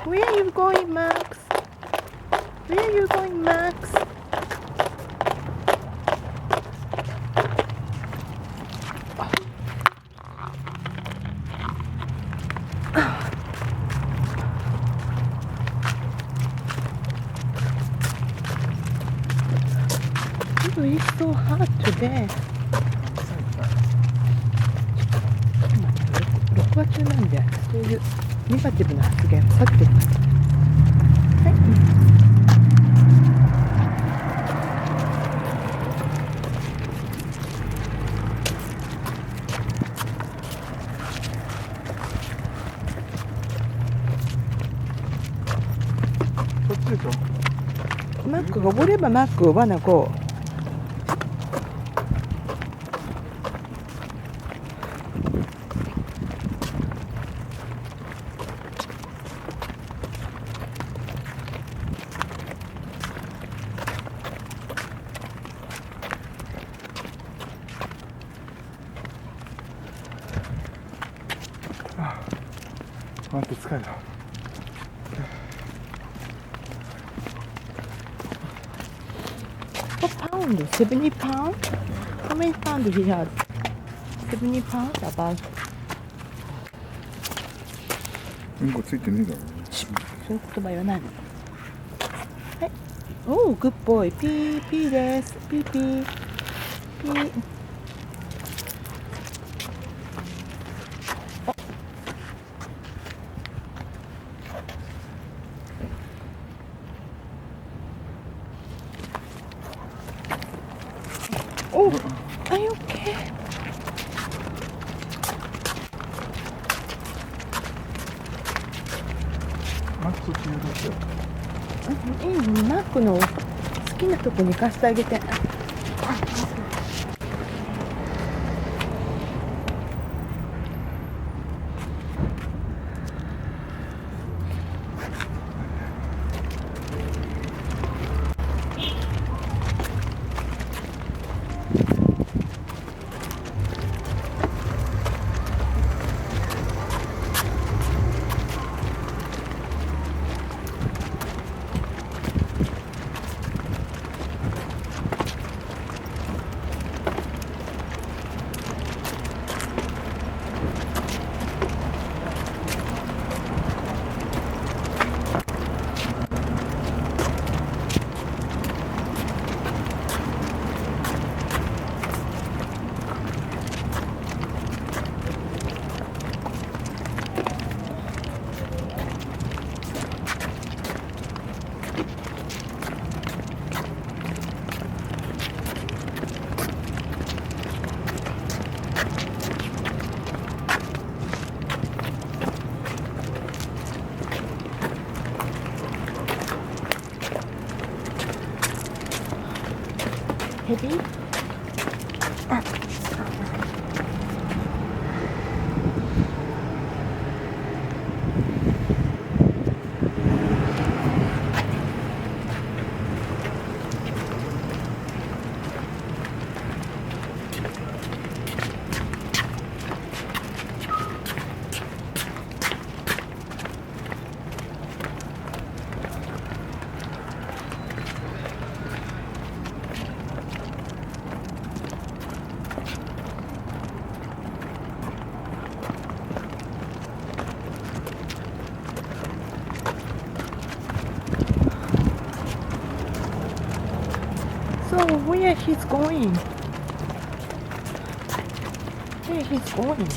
Where are you going, Max? Where are you going, Max? It's so hot today. 録画中なんで、そういうネガティブな発言を避けてください。はい。そっちでしょ。マックがおればマックはなこう。待って疲れた。What pound? 70 pound? How many pound he has? 70 pound? About. うんこついてねえだろ。そういう言葉言わないの。はい。おお、グッボーイ。ピーピーです。ピーピー。ピー。お、are you okay? マックそっちに出してよ。いいの、マックの好きなとこに行かせてあげて。ヘビー？So where he's going? Where he's going?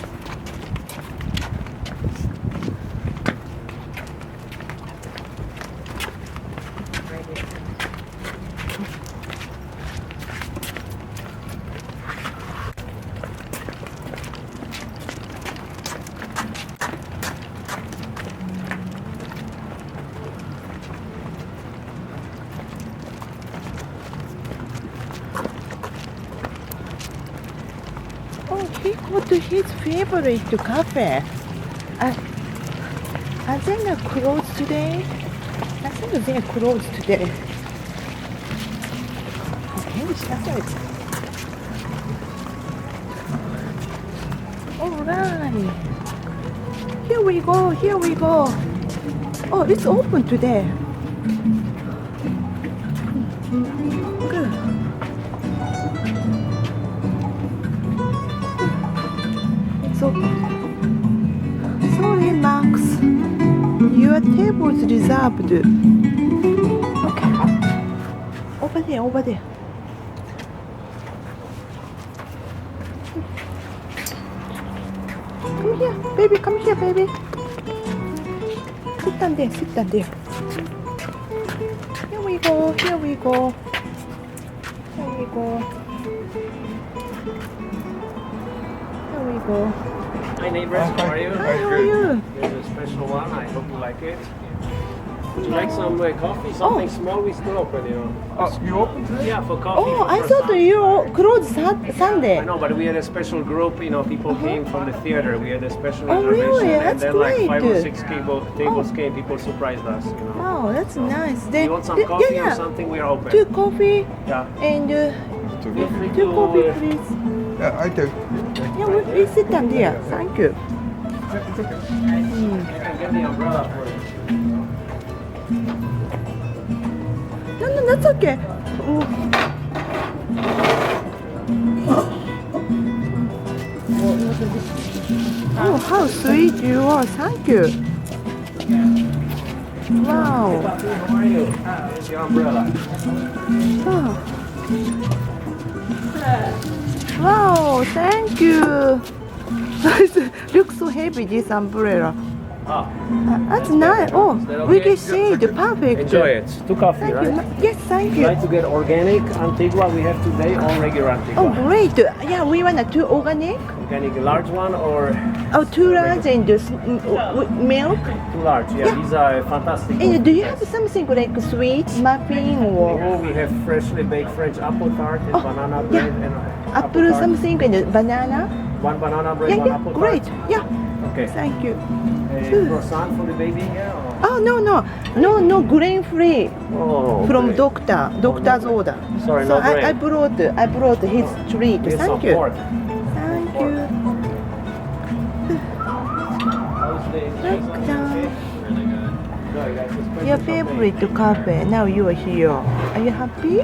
Oh, he go to his favorite cafe. Are they not closed today? I think they're closed today. 返事しなさい。Alright. Here we go, here we go. Oh, it's open today. Good. It's open. Sorry, Max. Your table is reserved. Okay. Over there, over there. Come here, baby. Come here, baby. Sit down there. Sit down there. Here we go. Here we go. Here we go. Here we go. Hi neighbors, how are you? Hi, how are you? Here's a special one, I hope you like it. Would you like some coffee? Something small, we still open, you know. Oh, you open today? Yeah, for coffee. Oh, for I thought croissant. you closed Sunday. I know, but we had a special group, you know, people came from the theater. We had a special Oh, reservation. really? And That's then like 5 or great. 6 tables came, people surprised us, you know. Oh, that's nice. You want some coffee or something? We're open. 2 coffee Yeah. and Feel free 2 coffee, to... please. Yeah, I do. Yeah, we sit down there. Thank you. It's okay. I can get the umbrella for you. No, that's okay. Oh, how sweet you are. Thank you. Wow. How are you? Here's your umbrella. Oh. Wow, thank you. Looks so heavy, this umbrella. Ah, That's nice. Oh, we can see the perfect. enjoy it. 2 coffee, Thank right? you. Yes, thank Would you like you. to get organic Antigua we have today or regular Oh, Antigua? great. Yeah, we want a 2 organic. Organic large one or Oh, 2 large and milk. 2 large? Yeah, Yeah. these are fantastic. And do you have something like sweet muffin or Oh, we have freshly baked French apple tart and Oh, banana yeah. bread and apple tart. something and banana? 1 banana bread, Yeah, 1 yeah, apple great. tart. Yeah, Okay. thank you. Croissant for the baby here? Or? Oh, no, grain free Oh, from great. doctor's order. Sorry, So no grain. I brought his treat. Here's some Thank you. pork. Thank you. How's the Doctor. Really good. Enjoy, guys. It's Your special favorite cafe. Now you are here. Are you happy?